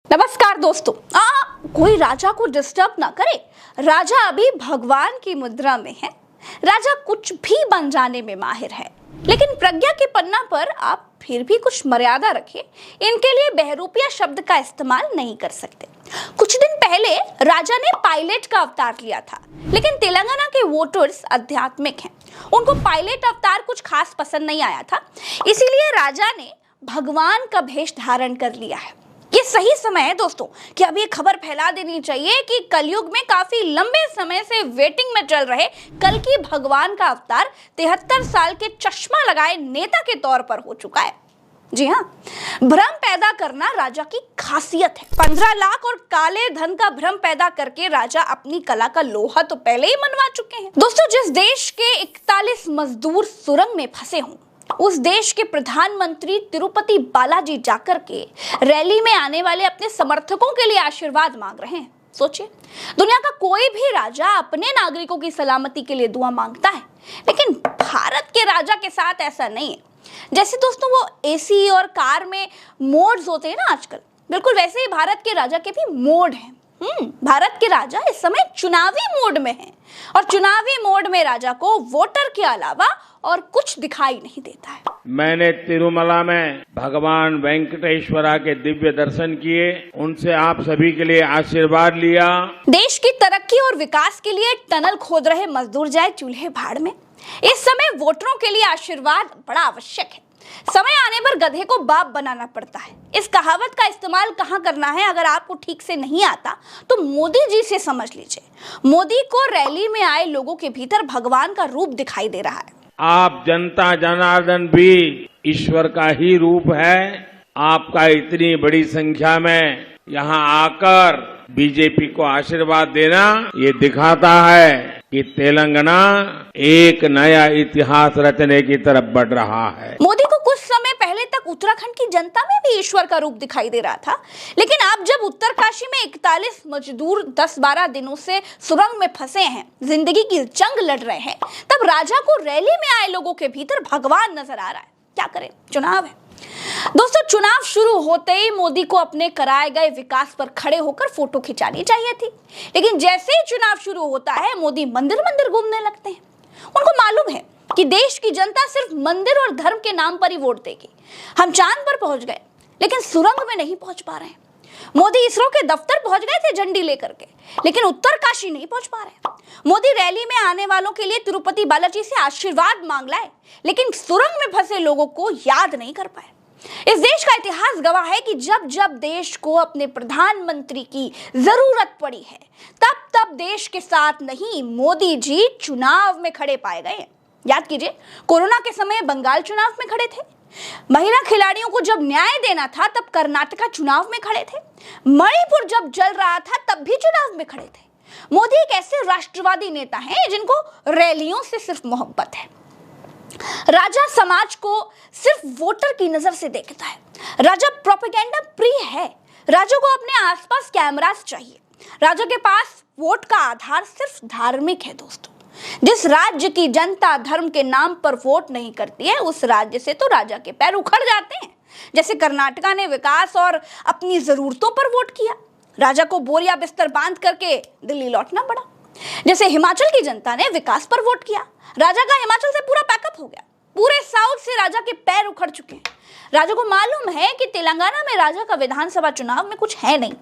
नमस्कार दोस्तों। कोई राजा को डिस्टर्ब ना करे। राजा अभी भगवान की मुद्रा में है। राजा कुछ भी बन जाने में माहिर है, लेकिन प्रज्ञा के पन्ना पर आप फिर भी कुछ मर्यादा रखें। इनके लिए बहरूपिया शब्द का इस्तेमाल नहीं कर सकते। कुछ दिन पहले राजा ने पायलट का अवतार लिया था, लेकिन तेलंगाना के वोटर्स आध्यात्मिक हैं। उनको पायलट अवतार कुछ खास पसंद नहीं आया था, इसीलिए राजा ने भगवान का भेष धारण कर लिया है। ये सही समय है दोस्तों कि अब ये खबर फैला देनी चाहिए कि कलयुग में काफी लंबे समय से वेटिंग में चल रहे कल्कि भगवान का अवतार 73 साल के चश्मा लगाए नेता के तौर पर हो चुका है। जी हाँ, भ्रम पैदा करना राजा की खासियत है। 15 लाख और काले धन का भ्रम पैदा करके राजा अपनी कला का लोहा तो पहले ही मनवा चुके हैं। दोस्तों, जिस देश के 41 मजदूर सुरंग में फंसे हों, उस देश के प्रधानमंत्री तिरुपति बालाजी जाकर के रैली में आने वाले अपने समर्थकों के लिए आशीर्वाद मांग रहे हैं। सोचिए, दुनिया का कोई भी राजा अपने नागरिकों की सलामती के लिए दुआ मांगता है, लेकिन भारत के राजा के साथ ऐसा नहीं है। जैसे दोस्तों वो एसी और कार में मोड्स होते हैं ना आजकल, बिल्कुल वैसे ही भारत के राजा के भी मोड हैं। भारत के राजा इस समय चुनावी मोड में हैं, और चुनावी मोड में राजा को वोटर के अलावा और कुछ दिखाई नहीं देता है। मैंने तिरुमला में भगवान वेंकटेश्वरा के दिव्य दर्शन किए, उनसे आप सभी के लिए आशीर्वाद लिया। देश की तरक्की और विकास के लिए टनल खोद रहे मजदूर जाए चूल्हे भाड़ में। इस समय वोटरों के लिए आशीर्वाद बड़ा आवश्यक है। समय आने पर गधे को बाप बनाना पड़ता है। इस कहावत का इस्तेमाल कहाँ करना है अगर आपको ठीक से नहीं आता तो मोदी जी से समझ लीजिए। मोदी को रैली में आए लोगों के भीतर भगवान का रूप दिखाई दे रहा है। आप जनता जनार्दन भी ईश्वर का ही रूप है। आपका इतनी बड़ी संख्या में यहाँ आकर बीजेपी को आशीर्वाद देना ये दिखाता है कि तेलंगाना एक नया इतिहास रचने की तरफ बढ़ रहा है। मोदी को कुछ समय पहले तक उत्तराखंड की जनता में भी ईश्वर का रूप दिखाई दे रहा था, लेकिन अब जब उत्तरकाशी में 41 मजदूर 10-12 दिनों से सुरंग में फंसे हैं, जिंदगी की जंग लड़ रहे हैं, तब राजा को रैली में आए लोगों के भीतर भगवान नजर आ रहा है। क्या करें, चुनाव है दोस्तों। चुनाव शुरू होते ही मोदी को अपने कराए गए विकास पर खड़े होकर फोटो खिंचानी चाहिए थी, लेकिन जैसे ही चुनाव शुरू होता है मोदी मंदिर मंदिर घूमने लगते हैं। उनको मालूम है कि देश की जनता सिर्फ मंदिर और धर्म के नाम पर ही वोट देगी। हम चांद पर पहुंच गए, लेकिन सुरंग में नहीं पहुंच पा रहे हैं। मोदी इसरो के दफ्तर पहुंच गए थे झंडी लेकर के, लेकिन उत्तरकाशी नहीं पहुंच पा रहे। मोदी रैली में आने वालों के लिए तिरुपति बालाजी से आशीर्वाद मांग लाए, लेकिन सुरंग में फंसे लोगों को याद नहीं कर पाए। इस देश का इतिहास गवाह है कि जब जब देश को अपने प्रधानमंत्री की जरूरत पड़ी है, तब तब देश के साथ नहीं मोदी जी चुनाव में खड़े पाए गए। याद कीजिए, कोरोना के समय बंगाल चुनाव में खड़े थे। महिला खिलाड़ियों को जब न्याय देना था तब कर्नाटका चुनाव में खड़े थे। मणिपुर जब जल रहा था तब भी चुनाव में खड़े थे। मोदी एक ऐसे राष्ट्रवादी नेता हैं जिनको रैलियों से सिर्फ मोहब्बत है। राजा समाज को सिर्फ वोटर की नजर से देखता है। राजा प्रोपेगेंडा प्रिय है। राजा को अपने आसपास कैमरास चाहिए। राजा के पास वोट का आधार सिर्फ धार्मिक है दोस्तों। जिस राज्य की जनता धर्म के नाम पर वोट नहीं करती है, उस राज्य से तो राजा के पैर उखड़ जाते हैं। जैसे कर्नाटका ने विकास और अपनी जरूरतों पर वोट किया, राजा को बोरिया बिस्तर बांध करके दिल्ली लौटना पड़ा। जैसे हिमाचल की जनता ने विकास पर वोट किया, राजा का हिमाचल से पूरा पैकअप हो गया। पूरे साउथ से राजा के पैर उखड़ चुके हैं। राजा को मालूम है कि तेलंगाना में राजा का विधानसभा चुनाव में कुछ है नहीं,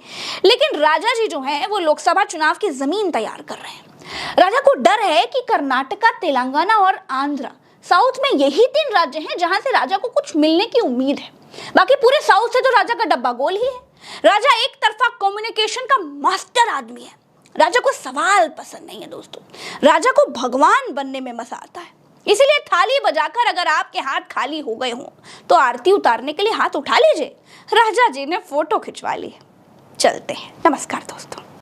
लेकिन राजा जी जो हैं वो लोकसभा चुनाव की जमीन तैयार कर रहे हैं। राजा को डर है कि कर्नाटका, तेलंगाना और आंध्र, साउथ में यही 3 राज्य हैं जहां से राजा को कुछ मिलने की उम्मीद है। बाकी पूरे साउथ से तो राजा का डब्बा गोल ही है। राजा एक तरफा कम्युनिकेशन का मास्टर आदमी है। राजा को सवाल पसंद नहीं है दोस्तों। राजा को भगवान बनने में मजा आता है। इसीलिए थाली बजाकर अगर आपके हाथ खाली हो गए हों तो आरती उतारने के लिए हाथ उठा लीजिए। राजा जी ने फोटो खिंचवा ली। चलते हैं। नमस्कार दोस्तों।